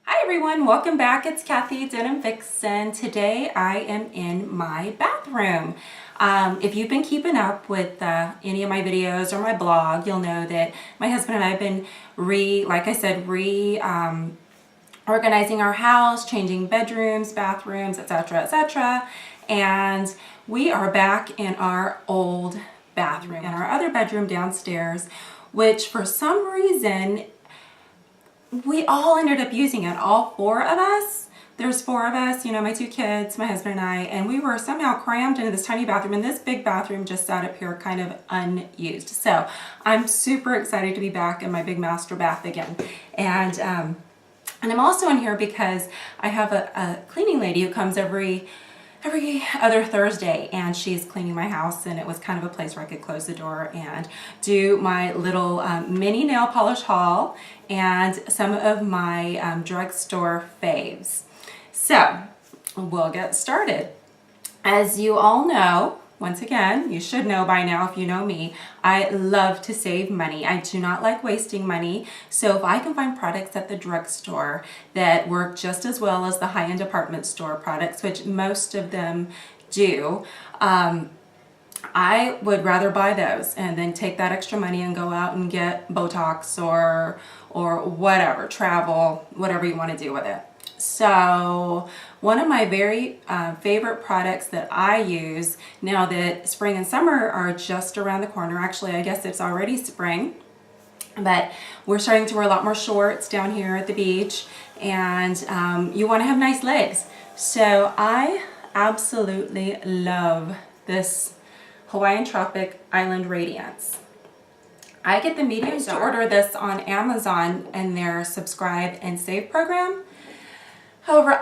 Hi everyone, welcome back. It's Cathy, Denim Vixen. Today I am in my bathroom. If you've been keeping up with any of my videos or my blog, you'll know that my husband and I have been organizing our house, changing bedrooms, bathrooms, etc., etc. And we are back in our old bathroom, in our other bedroom downstairs, which for some reason we all ended up using it, all four of us. There's four of us, you know, my two kids, my husband and I, and we were somehow crammed into this tiny bathroom, and this big bathroom just sat up here kind of unused. So I'm super excited to be back in my big master bath again. And I'm also in here because I have a cleaning lady who comes every other Thursday, and she's cleaning my house, and it was kind of a place where I could close the door and do my little mini nail polish haul and some of my drugstore faves. So we'll get started. As you all know, once again, you should know by now if you know me, I love to save money. I do not like wasting money. So if I can find products at the drugstore that work just as well as the high-end department store products, which most of them do, I would rather buy those and then take that extra money and go out and get Botox or whatever, travel, whatever you want to do with it. So one of my very favorite products that I use now that spring and summer are just around the corner. Actually, I guess it's already spring, but we're starting to wear a lot more shorts down here at the beach, and you want to have nice legs. So I absolutely love this Hawaiian Tropic Island Radiance. I get the medium to order this on Amazon in their subscribe and save program. However,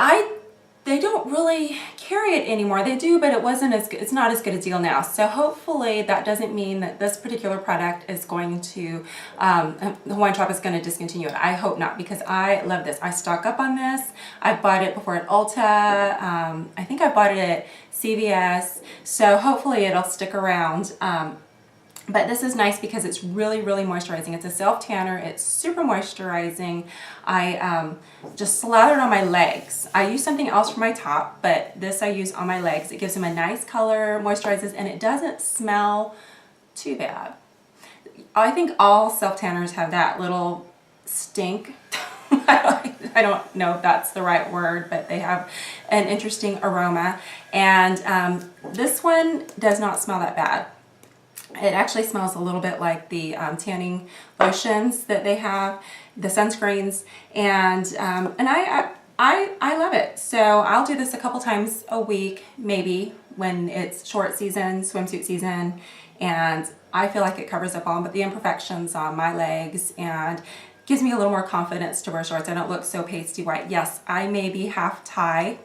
they don't really carry it anymore. They do, but it's not as good a deal now. So hopefully that doesn't mean that this particular product is going to, the Hawaiian Tropic is going to discontinue it. I hope not, because I love this. I stock up on this. I bought it before at Ulta. I think I bought it at CVS. So hopefully it'll stick around. But this is nice because it's really, really moisturizing. It's a self-tanner. It's super moisturizing. I just slather it on my legs. I use something else for my top, but this I use on my legs. It gives them a nice color, moisturizes, and it doesn't smell too bad. I think all self-tanners have that little stink. I don't know if that's the right word, but they have an interesting aroma. And this one does not smell that bad. It actually smells a little bit like the tanning lotions that they have, the sunscreens, and I love it. So I'll do this a couple times a week, maybe when it's short season, swimsuit season, and I feel like it covers up all but the imperfections on my legs and gives me a little more confidence to wear shorts. I don't look so pasty white. Yes, I may be half Thai.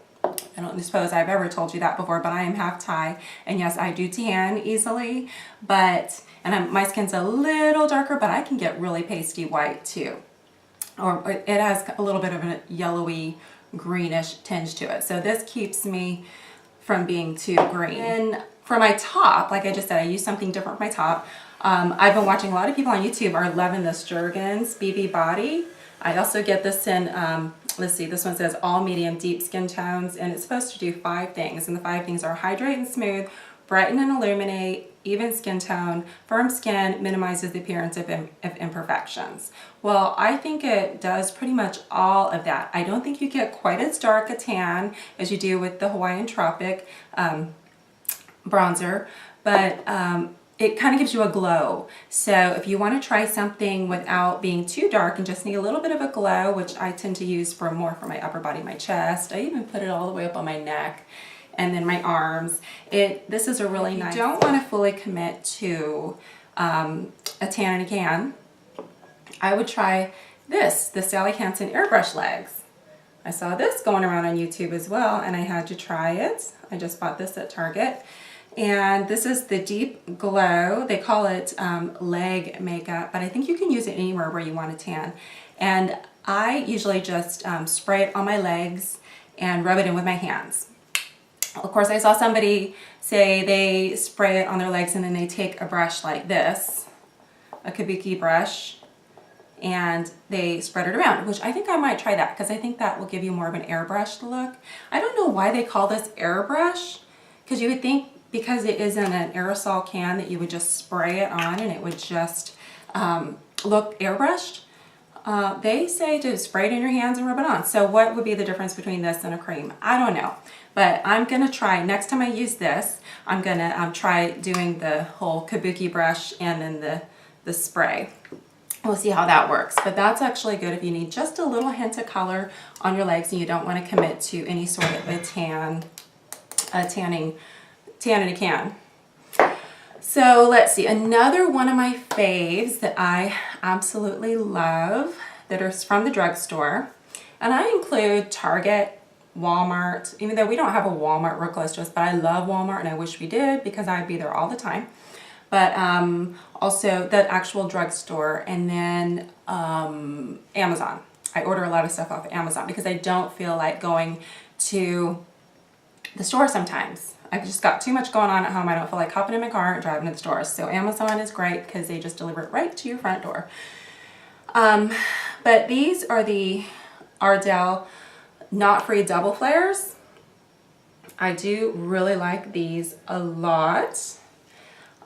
I don't suppose I've ever told you that before, but I am half Thai, and yes, I do tan easily, and my skin's a little darker, but I can get really pasty white too. Or it has a little bit of a yellowy greenish tinge to it. So this keeps me from being too green. And for my top, like I just said, I use something different for my top. I've been watching a lot of people on YouTube are loving this Jergens BB Body. I also get this in, let's see, this one says all medium deep skin tones, and it's supposed to do 5 things. And the 5 things are hydrate and smooth, brighten and illuminate, even skin tone, firm skin, minimizes the appearance of imperfections. Well, I think it does pretty much all of that. I don't think you get quite as dark a tan as you do with the Hawaiian Tropic bronzer, but it kind of gives you a glow. So if you want to try something without being too dark and just need a little bit of a glow, which I tend to use more for my upper body, my chest. I even put it all the way up on my neck and then my arms. This is a really nice. If you don't want to fully commit to a tan in a can, I would try the Sally Hansen airbrush legs. I saw this going around on YouTube as well, and I had to try it. I just bought this at Target. And this is the Deep Glow. They call it leg makeup, but I think you can use it anywhere where you want to tan. And I usually just spray it on my legs and rub it in with my hands. Of course, I saw somebody say they spray it on their legs and then they take a brush like this, a kabuki brush, and they spread it around, which I think I might try that because I think that will give you more of an airbrushed look. I don't know why they call this airbrush, because you would think because it is in an aerosol can that you would just spray it on and it would just look airbrushed. They say to spray it in your hands and rub it on. So what would be the difference between this and a cream? I don't know. But I'm gonna try, next time I use this, I'm gonna try doing the whole kabuki brush and then the spray. We'll see how that works. But that's actually good if you need just a little hint of color on your legs and you don't want to commit to any sort of a tan in a can. So let's see, another one of my faves that I absolutely love that are from the drugstore, and I include Target, Walmart, even though we don't have a Walmart real close to us, but I love Walmart and I wish we did because I'd be there all the time. But also the actual drugstore, and then Amazon. I order a lot of stuff off of Amazon because I don't feel like going to the store sometimes. I've just got too much going on at home. I don't feel like hopping in my car and driving to the store. So Amazon is great because they just deliver it right to your front door. But these are the Ardell Not Free Double Flares. I do really like these a lot.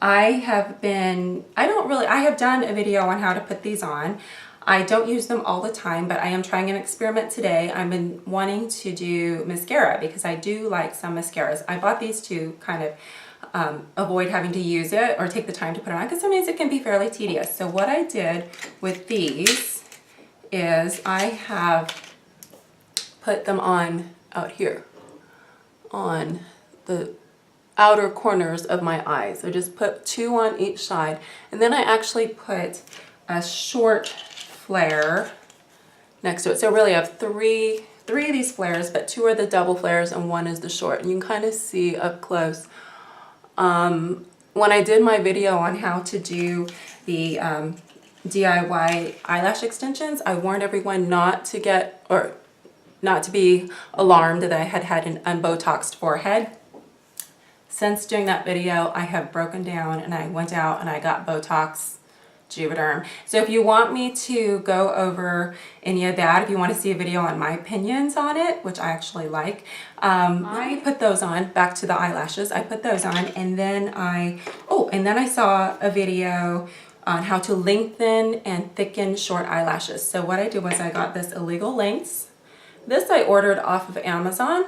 I have done a video on how to put these on. I don't use them all the time, but I am trying an experiment today. I've been wanting to do mascara because I do like some mascaras. I bought these to kind of avoid having to use it or take the time to put it on because sometimes it can be fairly tedious. So what I did with these is I have put them on out here on the outer corners of my eyes. I just put 2 on each side, and then I actually put a short flare next to it. So really I have three of these flares, but 2 are the double flares and 1 is the short. And you can kind of see up close. When I did my video on how to do the DIY eyelash extensions, I warned everyone not to be alarmed that I had an unbotoxed forehead. Since doing that video, I have broken down and I went out and I got Botox Juvederm. So if you want me to go over any of that, if you want to see a video on my opinions on it, which I actually like, I put those on, back to the eyelashes, I put those on, and then I saw a video on how to lengthen and thicken short eyelashes. So what I did was I got this Illegal Lengths. This I ordered off of Amazon.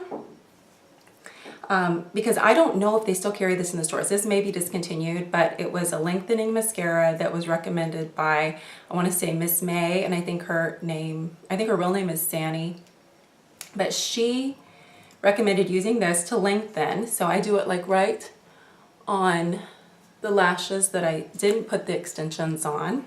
Because I don't know if they still carry this in the stores. This may be discontinued, but it was a lengthening mascara that was recommended by, I want to say Miss May, and I think her real name is Sanny. But she recommended using this to lengthen. So I do it like right on the lashes that I didn't put the extensions on.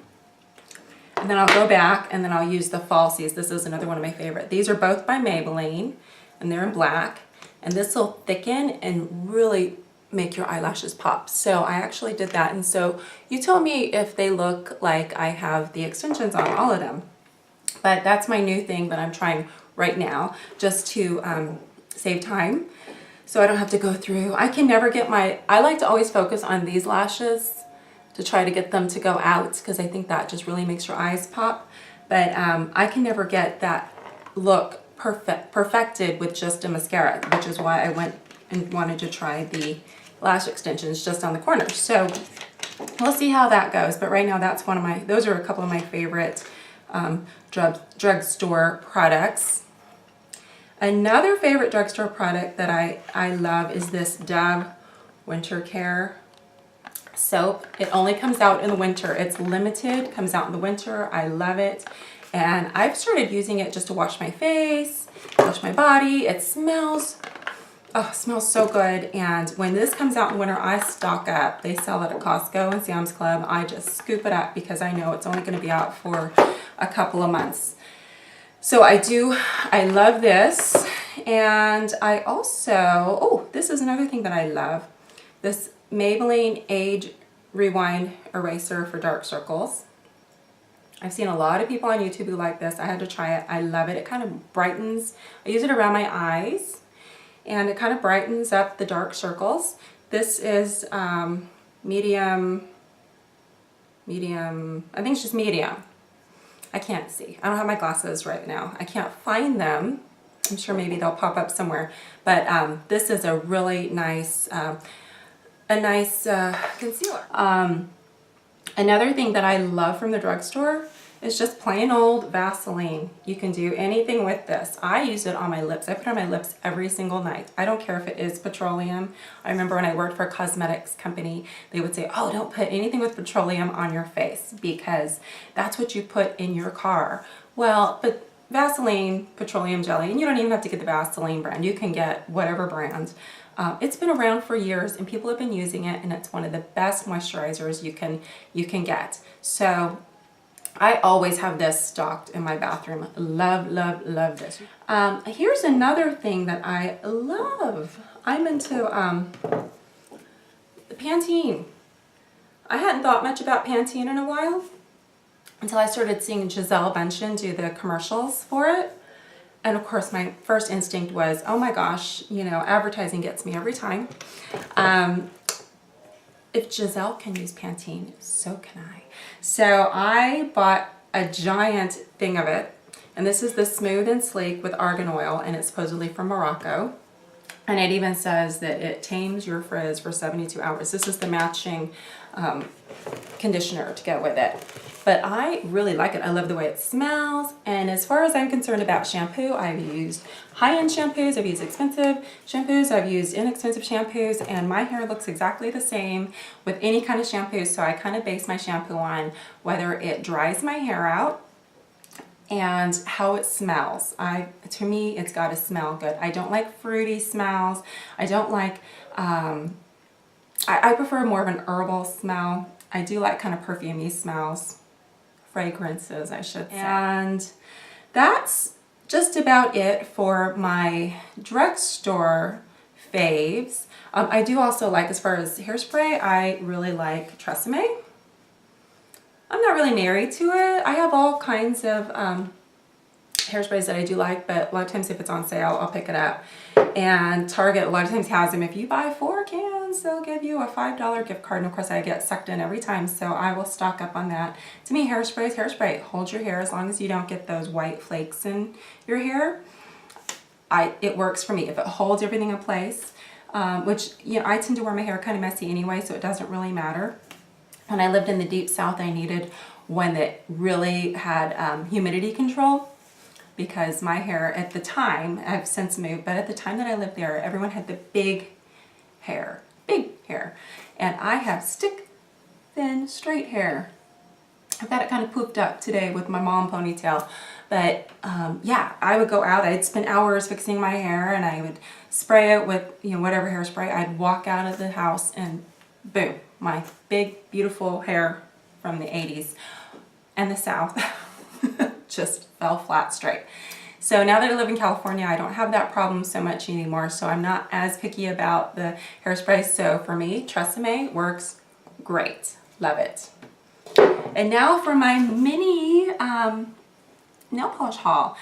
And then I'll go back and then I'll use the falsies. This is another one of my favorite. These are both by Maybelline and they're in black. And this will thicken and really make your eyelashes pop. So I actually did that. And so you tell me if they look like I have the extensions on all of them. But that's my new thing that I'm trying right now just to save time. So I don't have to go through. I can never get I like to always focus on these lashes to try to get them to go out because I think that just really makes your eyes pop. But I can never get that look perfected with just a mascara, which is why I went and wanted to try the lash extensions just on the corners. So we'll see how that goes. But right now that's those are a couple of my favorite drugstore products. Another favorite drugstore product that I love is this Dove Winter Care soap. It only comes out in the winter. It's limited, comes out in the winter. I love it. And I've started using it just to wash my face, wash my body. It smells so good. And when this comes out in winter, I stock up. They sell it at Costco and Sam's Club. I just scoop it up because I know it's only going to be out for a couple of months. So I love this. And I also, this is another thing that I love. This Maybelline Age Rewind Eraser for dark circles. I've seen a lot of people on YouTube who like this. I had to try it. I love it. It kind of brightens. I use it around my eyes and it kind of brightens up the dark circles. This is medium, I think it's just medium. I can't see. I don't have my glasses right now. I can't find them. I'm sure maybe they'll pop up somewhere. But this is a really nice, concealer. Another thing that I love from the drugstore is just plain old Vaseline. You can do anything with this. I use it on my lips. I put it on my lips every single night. I don't care if it is petroleum. I remember when I worked for a cosmetics company, they would say, oh, don't put anything with petroleum on your face because that's what you put in your car. Well, but Vaseline, petroleum jelly, and you don't even have to get the Vaseline brand. You can get whatever brand. It's been around for years and people have been using it, and it's one of the best moisturizers you can get. So I always have this stocked in my bathroom. Love, love, love this. Here's another thing that I love. I'm into Pantene. I hadn't thought much about Pantene in a while until I started seeing Gisele Bündchen do the commercials for it. And of course, my first instinct was, oh my gosh, you know, advertising gets me every time. If Gisele can use Pantene, so can I. So I bought a giant thing of it. And this is the Smooth and Sleek with argan oil, and it's supposedly from Morocco. And it even says that it tames your frizz for 72 hours. This is the matching conditioner to go with it. But I really like it. I love the way it smells. And as far as I'm concerned about shampoo, I've used high-end shampoos, I've used expensive shampoos, I've used inexpensive shampoos, and my hair looks exactly the same with any kind of shampoo. So I kind of base my shampoo on whether it dries my hair out and how it smells. To me, it's got to smell good. I don't like fruity smells. I don't like, I prefer more of an herbal smell. I do like kind of perfumey smells, fragrances, I should say. And that's just about it for my drugstore faves. I do also like, as far as hairspray, I really like Tresemme. I'm not really married to it. I have all kinds of hairsprays that I do like, but a lot of times if it's on sale, I'll pick it up. And Target a lot of times has them. If you buy 4 cans, they'll give you a $5 gift card. And of course, I get sucked in every time, so I will stock up on that. To me, hairspray is hairspray. Hold your hair as long as you don't get those white flakes in your hair. It works for me. If it holds everything in place, which, you know, I tend to wear my hair kind of messy anyway, so it doesn't really matter. When I lived in the deep south, I needed one that really had humidity control, because my hair at the time, I've since moved, but at the time that I lived there, everyone had the big hair, and I have stick, thin, straight hair. I've got it kind of poofed up today with my mom ponytail, but yeah, I would go out, I'd spend hours fixing my hair, and I would spray it with, you know, whatever hairspray. I'd walk out of the house and boom, my big, beautiful hair from the 80s and the South just fell flat straight. So now that I live in California, I don't have that problem so much anymore, so I'm not as picky about the hairspray. So for me, Tresemme works great. Love it. And now for my mini nail polish haul.